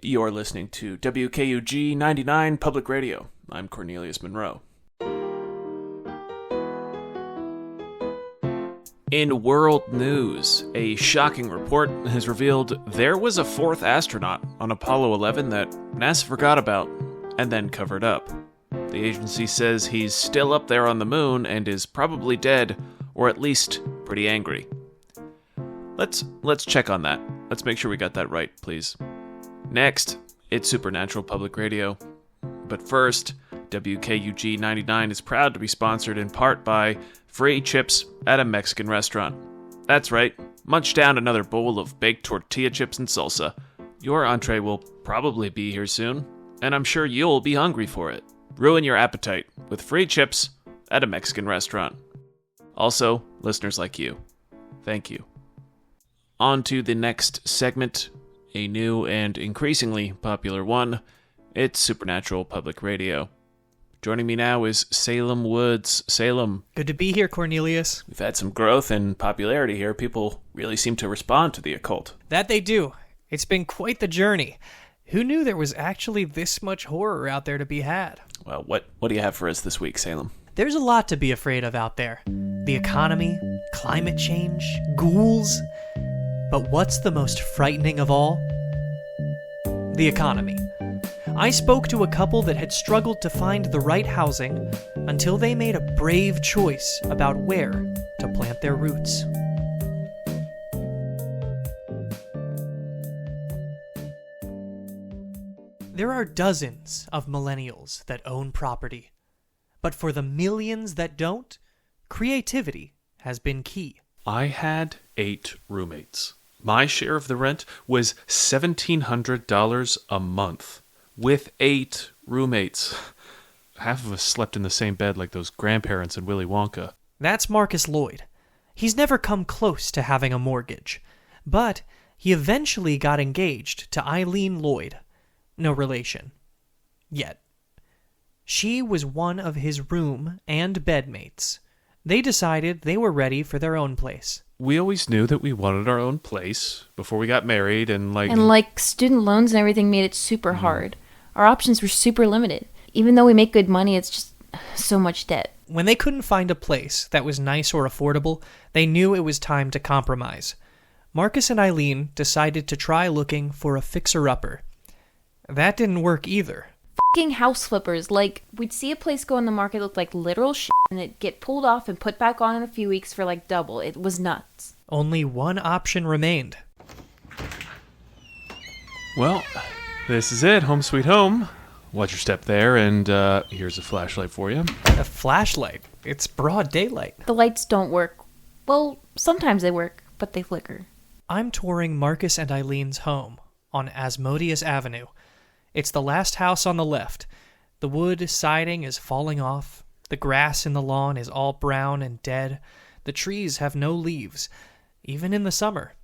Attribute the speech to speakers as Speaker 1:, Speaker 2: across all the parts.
Speaker 1: You're listening to WKUG 99 Public Radio. I'm Cornelius Monroe. In world news, a shocking report has revealed there was a fourth astronaut on Apollo 11 that NASA forgot about and then covered up. The agency says he's still up there on the moon and is probably dead, or at least pretty angry. Let's check on that. Let's make sure we got that right, please. Next, it's Supernatural Public Radio. But first, WKUG 99 is proud to be sponsored in part by free chips at a Mexican restaurant. That's right, munch down another bowl of baked tortilla chips and salsa. Your entree will probably be here soon, and I'm sure you'll be hungry for it. Ruin your appetite with free chips at a Mexican restaurant. Also, listeners like you, thank you. On to the next segment, a new and increasingly popular one. It's Supernatural Public Radio. Joining me now is Salem Woods. Salem.
Speaker 2: Good to be here, Cornelius.
Speaker 1: We've had some growth in popularity here. People really seem to respond to the occult.
Speaker 2: That they do. It's been quite the journey. Who knew there was actually this much horror out there to be had?
Speaker 1: Well, what do you have for us this week, Salem?
Speaker 2: There's a lot to be afraid of out there. The economy, climate change, ghouls. But what's the most frightening of all? The economy. I spoke to a couple that had struggled to find the right housing until they made a brave choice about where to plant their roots. There are dozens of millennials that own property. But for the millions that don't, creativity has been key.
Speaker 1: I had 8 roommates. My share of the rent was $1,700 a month, with 8 roommates. Half of us slept in the same bed like those grandparents in Willy Wonka.
Speaker 2: That's Marcus Lloyd. He's never come close to having a mortgage, but he eventually got engaged to Eileen Lloyd. No relation. Yet. She was one of his room and bedmates. They decided they were ready for their own place.
Speaker 1: We always knew that we wanted our own place before we got married and
Speaker 3: student loans and everything made it super hard. Our options were super limited. Even though we make good money, it's just so much debt.
Speaker 2: When they couldn't find a place that was nice or affordable, they knew it was time to compromise. Marcus and Eileen decided to try looking for a fixer-upper. That didn't work either.
Speaker 3: Fucking house flippers. We'd see a place go on the market look like literal shit, and it'd get pulled off and put back on in a few weeks for double. It was nuts.
Speaker 2: Only one option remained.
Speaker 1: Well, this is it. Home sweet home. Watch your step there, and here's a flashlight for you.
Speaker 2: A flashlight? It's broad daylight.
Speaker 3: The lights don't work. Well, sometimes they work, but they flicker.
Speaker 2: I'm touring Marcus and Eileen's home on Asmodeus Avenue. It's the last house on the left. The wood siding is falling off. The grass in the lawn is all brown and dead. The trees have no leaves, even in the summer.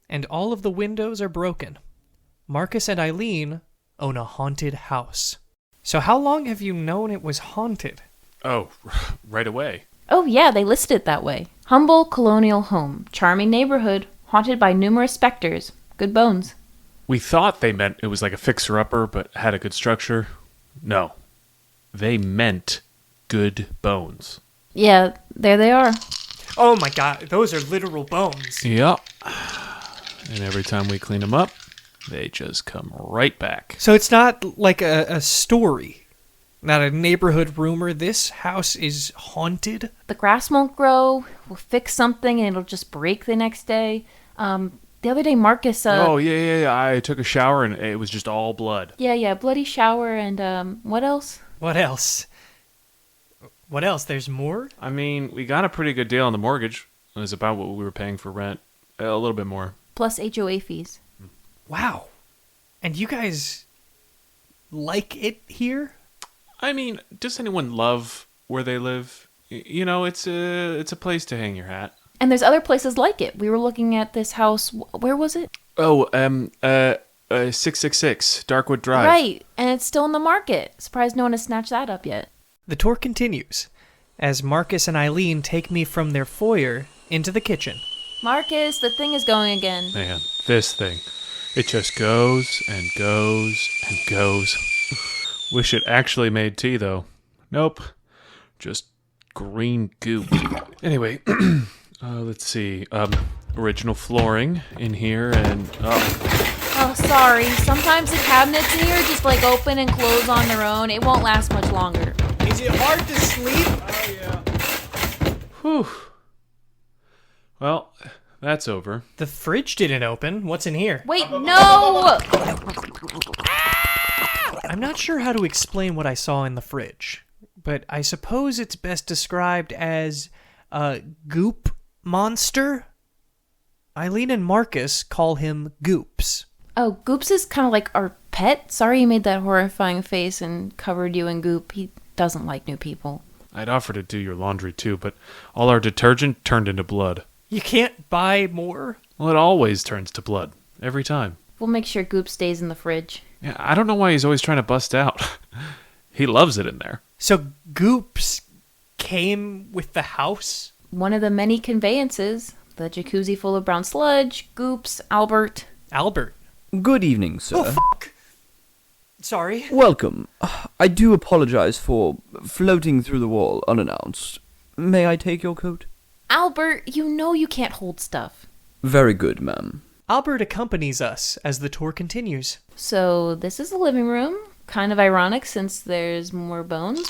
Speaker 2: And all of the windows are broken. Marcus and Eileen own a haunted house. So how long have you known it was haunted?
Speaker 1: Oh, right away.
Speaker 3: Oh yeah, they listed it that way. Humble colonial home, charming neighborhood, haunted by numerous specters. Good bones.
Speaker 1: We thought they meant it was like a fixer-upper, but had a good structure. No. They meant good bones.
Speaker 3: Yeah, there they are.
Speaker 2: Oh my god, those are literal bones.
Speaker 1: Yep. And every time we clean them up, they just come right back.
Speaker 2: So it's not like a story, not a neighborhood rumor. This house is haunted?
Speaker 3: The grass won't grow. We'll fix something and it'll just break the next day. The other day, Marcus...
Speaker 1: Oh, yeah. I took a shower and it was just all blood.
Speaker 3: Yeah, bloody shower and, what else?
Speaker 2: What else? There's more?
Speaker 1: I mean, we got a pretty good deal on the mortgage. It was about what we were paying for rent. A little bit more.
Speaker 3: Plus HOA fees.
Speaker 2: Wow. And you guys like it here?
Speaker 1: I mean, does anyone love where they live? You know, it's a place to hang your hat.
Speaker 3: And there's other places like it. We were looking at this house. Where was it?
Speaker 1: Oh, 666 Darkwood Drive.
Speaker 3: Right, and it's still in the market. Surprised no one has snatched that up yet.
Speaker 2: The tour continues as Marcus and Eileen take me from their foyer into the kitchen.
Speaker 3: Marcus, the thing is going again.
Speaker 1: Man, this thing. It just goes and goes and goes. Wish it actually made tea, though. Nope. Just green goop. Anyway, let's see. Original flooring in here, and...
Speaker 3: Oh, sorry. Sometimes the cabinets in here just like open and close on their own. It won't last much longer.
Speaker 4: Is it hard to sleep? Oh, yeah.
Speaker 1: Whew. Well, that's over.
Speaker 2: The fridge didn't open. What's in here?
Speaker 3: Wait, no!
Speaker 2: I'm not sure how to explain what I saw in the fridge, but I suppose it's best described as a goop monster. Eileen and Marcus call him Goops.
Speaker 3: Oh, Goops is kind of like our pet. Sorry he made that horrifying face and covered you in goop. He doesn't like new people.
Speaker 1: I'd offer to do your laundry too, but all our detergent turned into blood.
Speaker 2: You can't buy more?
Speaker 1: Well, it always turns to blood. Every time.
Speaker 3: We'll make sure Goop stays in the fridge.
Speaker 1: Yeah, I don't know why he's always trying to bust out. He loves it in there.
Speaker 2: So Goops came with the house?
Speaker 3: One of the many conveyances. The jacuzzi full of brown sludge, Goops, Albert.
Speaker 2: Albert.
Speaker 5: Good evening, sir.
Speaker 2: Oh, fuck! Sorry.
Speaker 5: Welcome. I do apologize for floating through the wall unannounced. May I take your coat?
Speaker 3: Albert, you know you can't hold stuff.
Speaker 5: Very good, ma'am.
Speaker 2: Albert accompanies us as the tour continues.
Speaker 3: So, this is the living room. Kind of ironic since there's more bones.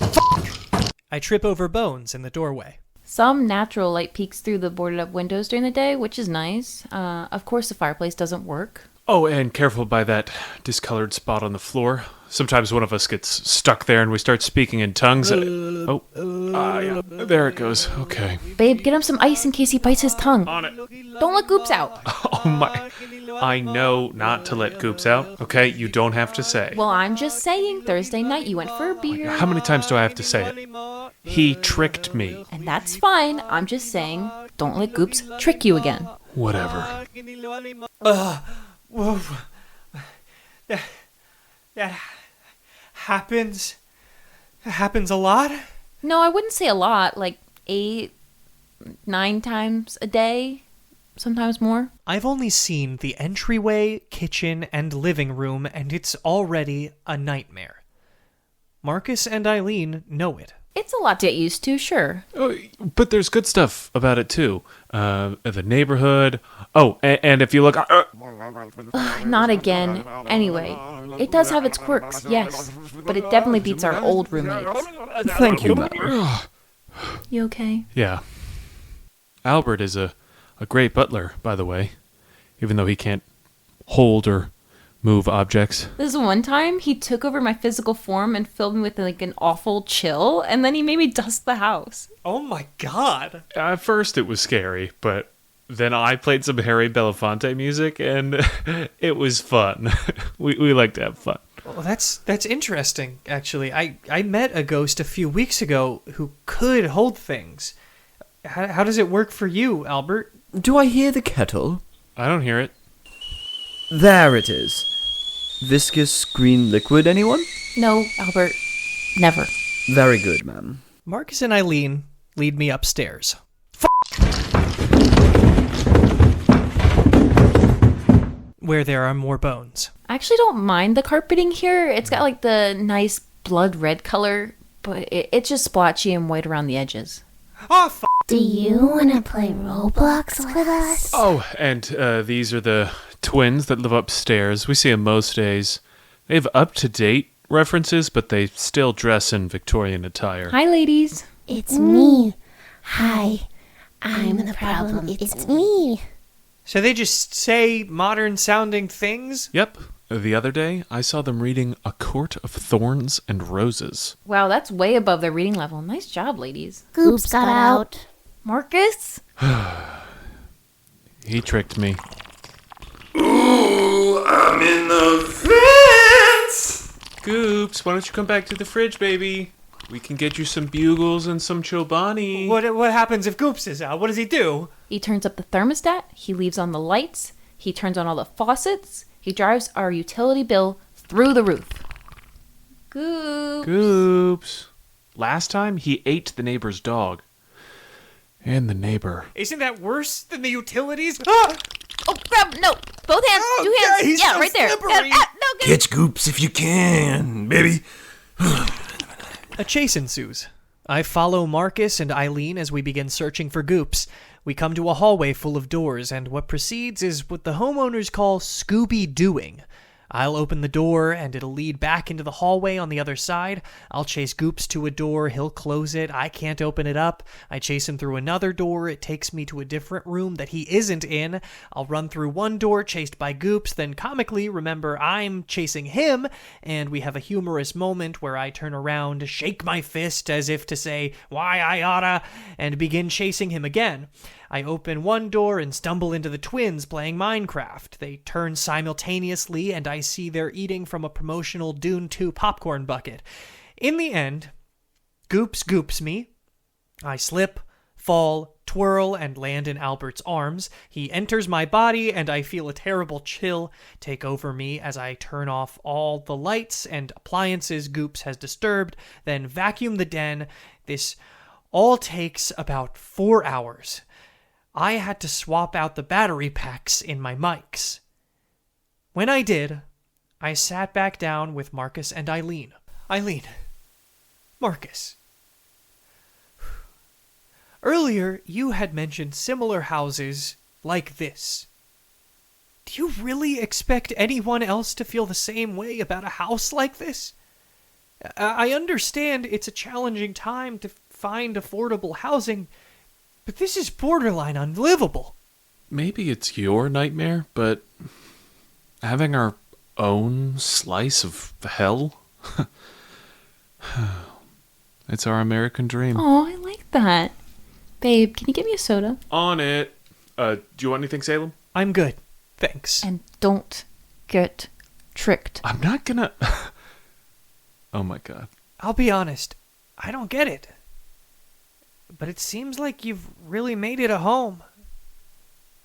Speaker 2: I trip over Bones in the doorway.
Speaker 3: Some natural light peeks through the boarded up windows during the day, which is nice. Of course the fireplace doesn't work.
Speaker 1: Oh, and careful by that discolored spot on the floor. Sometimes one of us gets stuck there and we start speaking in tongues. Yeah. There it goes. Okay.
Speaker 3: Babe, get him some ice in case he bites his tongue.
Speaker 1: On it.
Speaker 3: Don't let Goops out.
Speaker 1: Oh my. I know not to let Goops out. Okay, you don't have to say.
Speaker 3: Well, I'm just saying, Thursday night you went for a beer.
Speaker 1: How many times do I have to say it? He tricked me.
Speaker 3: And that's fine. I'm just saying, don't let Goops trick you again.
Speaker 1: Whatever.
Speaker 2: Whoa. That happens a lot?
Speaker 3: No, I wouldn't say a lot. Like 8, 9 times a day. Sometimes more.
Speaker 2: I've only seen the entryway, kitchen, and living room, and it's already a nightmare. Marcus and Eileen know it.
Speaker 3: It's a lot to get used to, sure.
Speaker 1: Oh, but there's good stuff about it too. The neighborhood. Oh, and if you look...
Speaker 3: Not again. Anyway, it does have its quirks, yes. But it definitely beats our old roommates.
Speaker 5: Thank you, ma'am.
Speaker 3: You okay?
Speaker 1: Yeah. Albert is a great butler, by the way. Even though he can't hold or move objects.
Speaker 3: This one time, he took over my physical form and filled me with like an awful chill, and then he made me dust the house.
Speaker 2: Oh my god.
Speaker 1: At first it was scary, but then I played some Harry Belafonte music, and it was fun. we like to have fun.
Speaker 2: Well, that's interesting, actually. I met a ghost a few weeks ago who could hold things. How does it work for you, Albert?
Speaker 5: Do I hear the kettle?
Speaker 1: I don't hear it.
Speaker 5: There it is. Viscous green liquid, anyone?
Speaker 3: No, Albert. Never.
Speaker 5: Very good, ma'am.
Speaker 2: Marcus and Eileen lead me upstairs. Where there are more bones.
Speaker 3: I actually don't mind the carpeting here. It's got like the nice blood red color, but it's just splotchy and white around the edges.
Speaker 2: Oh,
Speaker 6: Do you want to play Roblox with us?
Speaker 1: Oh, and these are the twins that live upstairs. We see them most days. They have up-to-date references, but they still dress in Victorian attire.
Speaker 3: Hi, ladies.
Speaker 6: It's me. Hi. I'm the problem. It's me.
Speaker 2: So they just say modern-sounding things?
Speaker 1: Yep. The other day, I saw them reading A Court of Thorns and Roses.
Speaker 3: Wow, that's way above their reading level. Nice job, ladies.
Speaker 6: Goops got out.
Speaker 3: Marcus?
Speaker 1: He tricked me.
Speaker 7: Ooh, I'm in the vents!
Speaker 1: Goops, why don't you come back to the fridge, baby? We can get you some bugles and some Chobani.
Speaker 2: What happens if Goops is out? What does he do?
Speaker 3: He turns up the thermostat. He leaves on the lights. He turns on all the faucets. He drives our utility bill through the roof. Goops.
Speaker 1: Goops. Last time, he ate the neighbor's dog. And the neighbor.
Speaker 2: Isn't that worse than the utilities? Ah!
Speaker 3: Oh, grab, no. Both hands, two hands.
Speaker 4: he's
Speaker 3: yeah,
Speaker 4: so
Speaker 3: right there.
Speaker 4: slippery.
Speaker 3: No, get
Speaker 7: Catch Goops if you can, baby.
Speaker 2: A chase ensues. I follow Marcus and Eileen as we begin searching for Goops. We come to a hallway full of doors, and what proceeds is what the homeowners call Scooby-Dooing. I'll open the door, and it'll lead back into the hallway on the other side. I'll chase Goops to a door, he'll close it, I can't open it up. I chase him through another door, it takes me to a different room that he isn't in. I'll run through one door, chased by Goops, then comically remember I'm chasing him, and we have a humorous moment where I turn around, shake my fist as if to say, why I oughta, and begin chasing him again. I open one door and stumble into the twins playing Minecraft. They turn simultaneously, and I see they're eating from a promotional Dune 2 popcorn bucket. In the end, Goops goops me. I slip, fall, twirl, and land in Albert's arms. He enters my body, and I feel a terrible chill take over me as I turn off all the lights and appliances Goops has disturbed, then vacuum the den. This all takes about 4 hours. I had to swap out the battery packs in my mics. When I did, I sat back down with Marcus and Eileen. Eileen. Marcus. Earlier, you had mentioned similar houses like this. Do you really expect anyone else to feel the same way about a house like this? I understand it's a challenging time to find affordable housing, but this is borderline unlivable.
Speaker 1: Maybe it's your nightmare, but having our own slice of hell? It's our American dream.
Speaker 3: Oh, I like that. Babe, can you get me a soda?
Speaker 1: On it. Do you want anything, Salem?
Speaker 2: I'm good, thanks.
Speaker 3: And don't get tricked.
Speaker 1: I'm not gonna... Oh my god.
Speaker 2: I'll be honest, I don't get it. But it seems like you've really made it a home.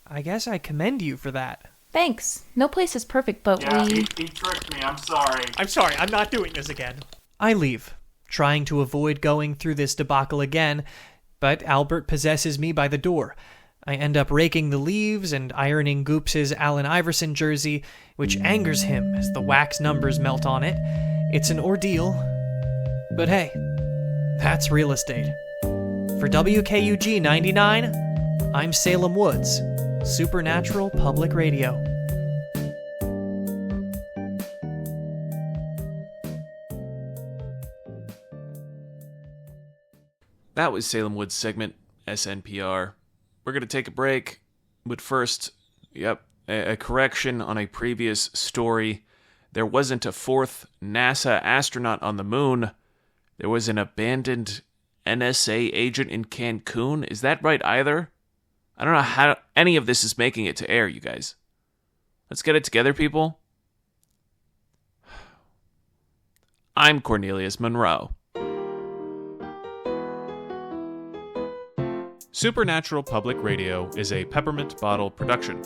Speaker 2: I guess I commend you for that.
Speaker 3: Thanks. No place is perfect, but
Speaker 7: He tricked me. I'm sorry.
Speaker 2: I'm sorry, I'm not doing this again. I leave, trying to avoid going through this debacle again, but Albert possesses me by the door. I end up raking the leaves and ironing Goops' Allen Iverson jersey, which angers him as the wax numbers melt on it. It's an ordeal. But hey, that's real estate. For WKUG 99, I'm Salem Woods, Supernatural Public Radio.
Speaker 1: That was Salem Woods segment, SNPR. We're going to take a break, but first, a correction on a previous story. There wasn't a fourth NASA astronaut on the moon. There was an abandoned NSA agent in Cancun. Is that right either? I don't know how any of this is making it to air, you guys. Let's get it together, people. I'm Cornelius Monroe. Supernatural Public Radio is a Peppermint Bottle Production,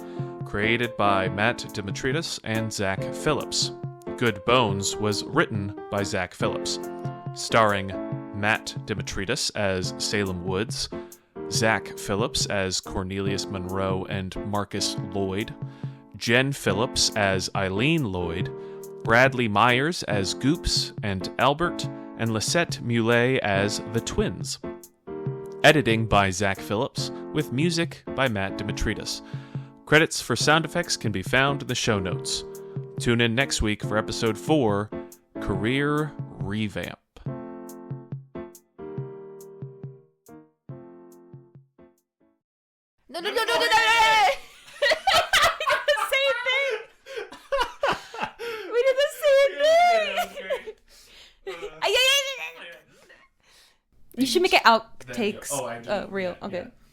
Speaker 1: created by Matt Demetrides and Zach Phillips. Good Bones was written by Zach Phillips, starring Matt Demetrides as Salem Woods, Zach Phillips as Cornelius Monroe and Marcus Lloyd, Jen Phillips as Eileen Lloyd, Bradley Myers as Goops and Albert, and Lisette Mule as the twins. Editing by Zach Phillips, with music by Matt Demetrides. Credits for sound effects can be found in the show notes. Tune in next week for episode 4, Career Revamp.
Speaker 3: No. We did the same thing. We did the same thing. You should make it outtakes.
Speaker 1: Oh, I do.
Speaker 3: Real.
Speaker 1: Yeah,
Speaker 3: Okay.
Speaker 1: yeah.